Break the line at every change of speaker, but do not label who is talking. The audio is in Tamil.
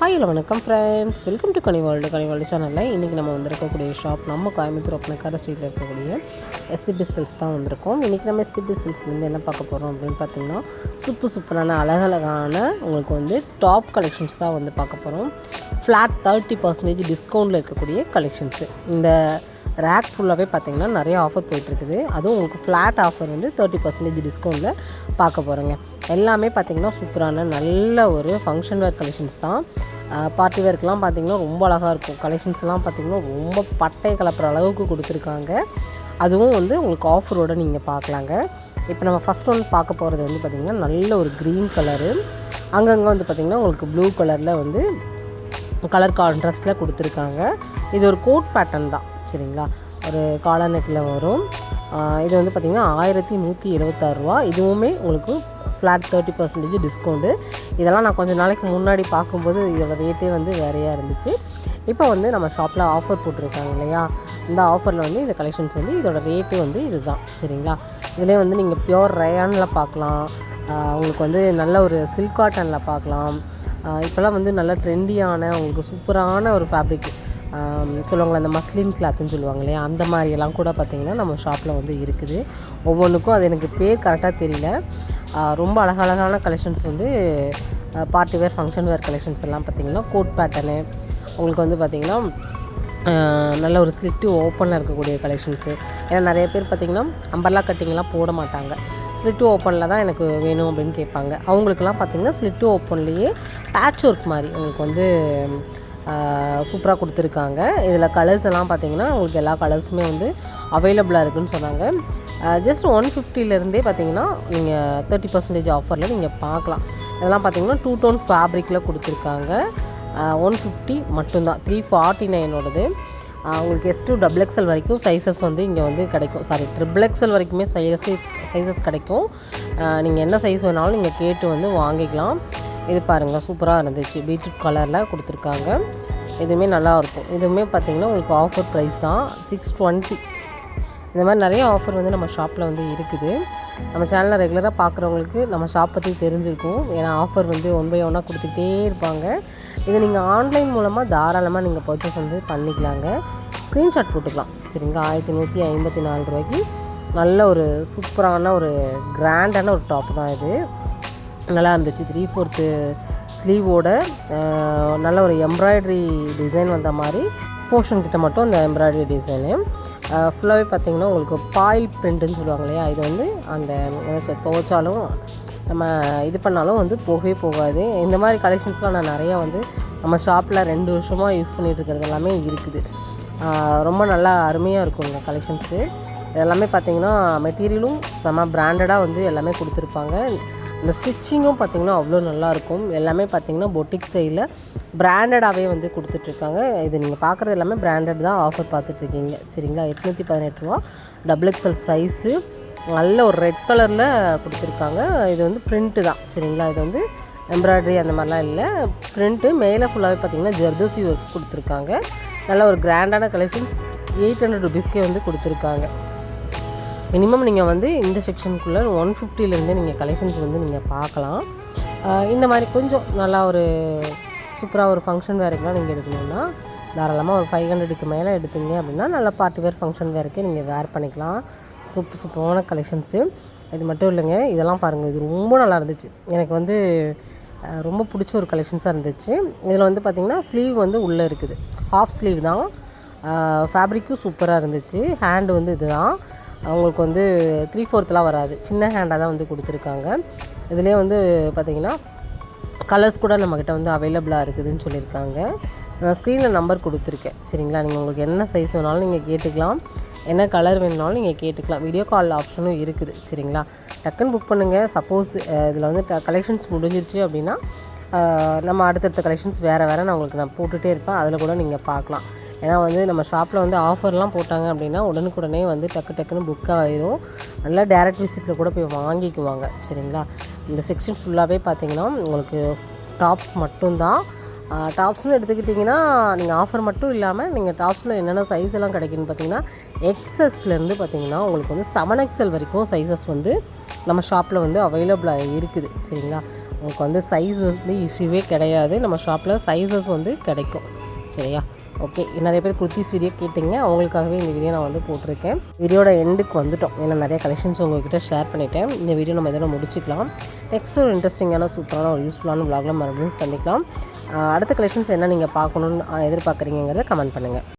ஹலோ வணக்கம் ஃப்ரெண்ட்ஸ், வெல்கம் டு கனிவால்டு சேனலில் இன்றைக்கி நம்ம வந்திருக்கக்கூடிய ஷாப் நம்ம கோயம்புத்தூர் ஒப்பனக்கார ஸ்ட்ரீட்டில் இருக்கக்கூடிய எஸ்பி டிஸ்டில்ஸ் தான் வந்திருக்கோம். இன்றைக்கி நம்ம எஸ்பி டிஸ்டில்ஸ்லேருந்து என்ன பார்க்க போகிறோம் அப்படின்னு பார்த்தீங்கன்னா, சூப்பரான அழகழகான உங்களுக்கு வந்து டாப் கலெக்ஷன்ஸ் தான் வந்து பார்க்க போகிறோம். ஃப்ளாட் 30% டிஸ்கவுண்டில் இருக்கக்கூடிய கலெக்ஷன்ஸு. இந்த ரேக் ஃபுல்லாகவே பார்த்திங்கன்னா நிறைய ஆஃபர் போயிட்டுருக்குது. அதுவும் உங்களுக்கு ஃப்ளாட் ஆஃபர் வந்து 30% டிஸ்கவுண்டில் பார்க்க போகிறோங்க. எல்லாமே பார்த்திங்கன்னா சூப்பரான நல்ல ஒரு ஃபங்க்ஷன் வேர் கலெக்ஷன்ஸ் தான். பார்ட்டி வேர்க்கெலாம் பார்த்திங்கன்னா ரொம்ப அழகாக இருக்கும். கலெக்ஷன்ஸ்லாம் பார்த்திங்கன்னா ரொம்ப பட்டை கலப்புற அளவுக்கு கொடுத்துருக்காங்க. அதுவும் வந்து உங்களுக்கு ஆஃபரோடு நீங்கள் பார்க்கலாங்க. இப்போ நம்ம ஃபஸ்ட் ஒன் பார்க்க போகிறது வந்து பார்த்திங்கன்னா நல்ல ஒரு க்ரீன் கலரு, அங்கங்கே வந்து பார்த்திங்கன்னா உங்களுக்கு ப்ளூ கலரில் வந்து கலர் கான்ட்ராஸ்ட்டில் கொடுத்துருக்காங்க. இது ஒரு கோட் பேட்டர்ன் தான், சரிங்களா. ஒரு காலர் நெக்கில் வரும். இது வந்து பார்த்திங்கன்னா 1176 ரூபா. இதுவுமே உங்களுக்கு ஃப்ளாட் 30% டிஸ்கவுண்ட்டு. இதெல்லாம் நான் கொஞ்சம் நாளைக்கு முன்னாடி பார்க்கும்போது இதோட ரேட்டே வந்து வேறையாக இருந்துச்சு. இப்போ வந்து நம்ம ஷாப்பில் ஆஃபர் போட்டிருக்காங்க இல்லையா, இந்த ஆஃபரில் வந்து இந்த கலெக்ஷன்ஸ் வந்து இதோட ரேட்டு வந்து இது தான், சரிங்களா. இதிலே வந்து நீங்கள் பியோர் ரயானில் பார்க்கலாம், உங்களுக்கு வந்து நல்ல ஒரு சில்க் காட்டனில் பார்க்கலாம். இப்போல்லாம் வந்து நல்ல ட்ரெண்டியான உங்களுக்கு சூப்பரான ஒரு ஃபேப்ரிக் சொல்லுவாங்களே, அந்த மஸ்லின் கிளாத்துன்னு சொல்லுவாங்க இல்லையா, அந்த மாதிரியெல்லாம் கூட பார்த்திங்கன்னா நம்ம ஷாப்பில் வந்து இருக்குது. ஒவ்வொன்றுக்கும் அது எனக்கு பேர் கரெக்டாக தெரியல. ரொம்ப அழகழகான கலெக்ஷன்ஸ் வந்து பார்ட்டி வேர் ஃபங்க்ஷன் வேர் கலெக்ஷன்ஸ் எல்லாம் பார்த்திங்கன்னா கோட் பேட்டர்னு உங்களுக்கு வந்து பார்த்திங்கன்னா நல்ல ஒரு ஸ்லிட்டு ஓப்பனில் இருக்கக்கூடிய கலெக்ஷன்ஸு. ஏன்னா நிறைய பேர் பார்த்திங்கன்னா அம்பர்லா கட்டிங்லாம் போட மாட்டாங்க, ஸ்லிட்டு ஓப்பனில் தான் எனக்கு வேணும் அப்படின்னு கேட்பாங்க. அவங்களுக்கெல்லாம் பார்த்திங்கன்னா ஸ்லிட்டு ஓப்பன்லேயே பேட்ச் ஒர்க் மாதிரி உங்களுக்கு வந்து சூப்பராக கொடுத்துருக்காங்க. இதில் கலர்ஸ் எல்லாம் பார்த்திங்கன்னா உங்களுக்கு எல்லா கலர்ஸுமே வந்து அவைலபிளாக இருக்குதுன்னு சொன்னாங்க. ஜஸ்ட் 150லேருந்தே பார்த்திங்கன்னா நீங்கள் 30% ஆஃபரில் நீங்கள் பார்க்கலாம். இதெல்லாம் பார்த்திங்கன்னா 2 டோன் ஃபேப்ரிக்கில் கொடுத்துருக்காங்க. 150 மட்டும்தான். 349 உங்களுக்கு S to XXL வரைக்கும் சைஸஸ் வந்து இங்கே வந்து கிடைக்கும். XXL வரைக்குமே சைஸஸ் கிடைக்கும். நீங்கள் என்ன சைஸ் வேணாலும் நீங்கள் கேட்டு வந்து வாங்கிக்கலாம். இது பாருங்கள், சூப்பராக இருந்துச்சு. பீட்ரூட் கலரில் கொடுத்துருக்காங்க. இதுவுமே நல்லாயிருக்கும். இதுவுமே பார்த்திங்கன்னா உங்களுக்கு ஆஃபர் ப்ரைஸ் தான், 620. இந்த மாதிரி நிறைய ஆஃபர் வந்து நம்ம ஷாப்பில் வந்து இருக்குது. நம்ம சேனலில் ரெகுலராக பார்க்குறவங்களுக்கு நம்ம ஷாப் பற்றி தெரிஞ்சிருக்கும். ஏன்னா ஆஃபர் வந்து 1 by 1 கொடுத்துக்கிட்டே இருப்பாங்க. இது நீங்கள் ஆன்லைன் மூலமாக தாராளமாக நீங்கள் பர்ச்சேஸ் வந்து பண்ணிக்கலாங்க. ஸ்க்ரீன்ஷாட் போட்டுக்கலாம், சரிங்களா. 1154 ரூபாய்க்கு நல்ல ஒரு சூப்பரான ஒரு கிராண்டான ஒரு டாப் தான் இது. நல்லா இருந்துச்சு. 3/4 ஸ்லீவோட நல்ல ஒரு எம்ப்ராய்டரி டிசைன் வந்த மாதிரி போர்ஷன் கிட்ட மட்டும் அந்த எம்ப்ராய்டரி டிசைனு ஃபுல்லாகவே பார்த்திங்கன்னா உங்களுக்கு பாயில் பிரிண்ட்டுன்னு சொல்லுவாங்க இல்லையா, இது வந்து அந்த துவைச்சாலும் நம்ம இது பண்ணாலும் வந்து போகவே போகாது. இந்த மாதிரி கலெக்ஷன்ஸ்லாம் நான் நிறையா வந்து நம்ம ஷாப்பில் 2 வருஷமாக யூஸ் பண்ணிகிட்டு இருக்கிறது எல்லாமே இருக்குது. ரொம்ப நல்லா அருமையாக இருக்கும் இந்த கலெக்ஷன்ஸு. இதெல்லாமே பார்த்திங்கன்னா மெட்டீரியலும் செம்ம பிராண்டடாக வந்து எல்லாமே கொடுத்துருப்பாங்க. இந்த ஸ்டிச்சிங்கும் பார்த்திங்கன்னா அவ்வளோ நல்லாயிருக்கும். எல்லாமே பார்த்திங்கன்னா பொட்டிக் ஸ்டைலில் பிராண்டடாகவே வந்து கொடுத்துட்ருக்காங்க. இது நீங்கள் பார்க்குறது எல்லாமே பிராண்டட் தான் ஆஃபர் பார்த்துட்ருக்கீங்க, சரிங்களா. 818 ரூபா. XXL சைஸு நல்ல ஒரு ரெட் கலரில் கொடுத்துருக்காங்க. இது வந்து பிரிண்ட்டு தான், சரிங்களா. இது வந்து எம்ப்ராய்டரி அந்த மாதிரிலாம் இல்லை, பிரிண்ட்டு. மேலே ஃபுல்லாகவே பார்த்திங்கன்னா ஜர்தோசி ஒர்க் கொடுத்துருக்காங்க. நல்ல ஒரு கிராண்டான கலெக்ஷன்ஸ் 800 ருபீஸ்க்கே வந்து கொடுத்துருக்காங்க. மினிமம் நீங்கள் வந்து இந்த செக்ஷனுக்குள்ளே 150லேருந்து நீங்கள் கலெக்ஷன்ஸ் வந்து நீங்கள் பார்க்கலாம். இந்த மாதிரி கொஞ்சம் நல்லா ஒரு சூப்பராக ஒரு ஃபங்க்ஷன் வேருக்குலாம் நீங்கள் எடுக்கணுன்னா தாராளமாக ஒரு 500க்கு மேலே எடுத்தீங்க அப்படின்னா நல்லா பார்ட்டி வேர் ஃபங்க்ஷன் வேருக்கே நீங்கள் வேர் பண்ணிக்கலாம். சூப்பரான கலெக்ஷன்ஸு. இது மட்டும் இல்லைங்க, இதெல்லாம் பாருங்கள், இது ரொம்ப நல்லா இருந்துச்சு. எனக்கு வந்து ரொம்ப பிடிச்ச ஒரு கலெக்ஷன்ஸாக இருந்துச்சு. இதில் வந்து பார்த்திங்கன்னா ஸ்லீவ் வந்து உள்ளே இருக்குது, ஹாஃப் ஸ்லீவ் தான். ஃபேப்ரிக்கும் சூப்பராக இருந்துச்சு. ஹேண்டு வந்து இது தான் அவங்களுக்கு வந்து 3/4 வராது, சின்ன ஹேண்டாக தான் வந்து கொடுத்துருக்காங்க. இதுலேயே வந்து பார்த்திங்கன்னா கலர்ஸ் கூட நம்மக்கிட்ட வந்து அவைலபிளாக இருக்குதுன்னு சொல்லியிருக்காங்க. நான் ஸ்க்ரீனில் நம்பர் கொடுத்துருக்கேன், சரிங்களா. நீங்கள் உங்களுக்கு என்ன சைஸ் வேணாலும் நீங்கள் கேட்டுக்கலாம், என்ன கலர் வேணுனாலும் நீங்கள் கேட்டுக்கலாம். வீடியோ கால் ஆப்ஷனும் இருக்குது, சரிங்களா. டக்குன்னு புக் பண்ணுங்கள். சப்போஸ் இதில் வந்து கலெக்ஷன்ஸ் முடிஞ்சிருச்சு அப்படின்னா நம்ம அடுத்தடுத்த கலெக்ஷன்ஸ் வேறு நான் உங்களுக்கு நான் போட்டுகிட்டே இருப்பேன், அதில் கூட நீங்கள் பார்க்கலாம். ஏன்னா வந்து நம்ம ஷாப்பில் வந்து ஆஃபர்லாம் போட்டாங்க அப்படின்னா உடனுக்குடனே வந்து டக்குன்னு புக் ஆகிடும். நல்லா டேரக்ட் விசிட்டில் கூட போய் வாங்கிக்குவாங்க, சரிங்களா. இந்த செக்ஷன் ஃபுல்லாகவே பார்த்திங்கன்னா உங்களுக்கு டாப்ஸ் மட்டும்தான். டாப்ஸ்னு எடுத்துக்கிட்டிங்கன்னா நீங்கள் ஆஃபர் மட்டும் இல்லாமல் நீங்கள் டாப்ஸில் என்னென்ன சைஸ் எல்லாம் கிடைக்குன்னு பார்த்தீங்கன்னா XSலேருந்து பார்த்திங்கன்னா உங்களுக்கு வந்து 7XL வரைக்கும் சைஸஸ் வந்து நம்ம ஷாப்பில் வந்து அவைலபிளாக இருக்குது, சரிங்களா. உங்களுக்கு வந்து சைஸ் வந்து இஷ்யூவே கிடையாது. நம்ம ஷாப்பில் சைஸஸ் வந்து கிடைக்கும். சரியா? ஓகே, நிறைய பேர் குர்த்திஸ் வீடியோ கேட்டிங்க, அவங்களுக்காகவே இந்த வீடியோ நான் வந்து போட்டிருக்கேன். வீடியோட எண்டுக்கு வந்துட்டோம். ஏன்னா நிறைய கலெக்ஷன்ஸ் உங்கள்கிட்ட ஷேர் பண்ணிட்டேன். இந்த வீடியோ நம்ம இதோட முடிச்சிக்கலாம். நெக்ஸ்ட் ஒரு இன்ட்ரெஸ்டிங்கான சூப்பரான ஒரு யூஸ்ஃபுல்லான விலாகில் மறுபடியும் சந்திக்கலாம். அடுத்த கலெக்ஷன்ஸ் என்ன நீங்கள் பார்க்கணுன்னு எதிர்பார்க்குறீங்கிறத கமெண்ட் பண்ணுங்கள்.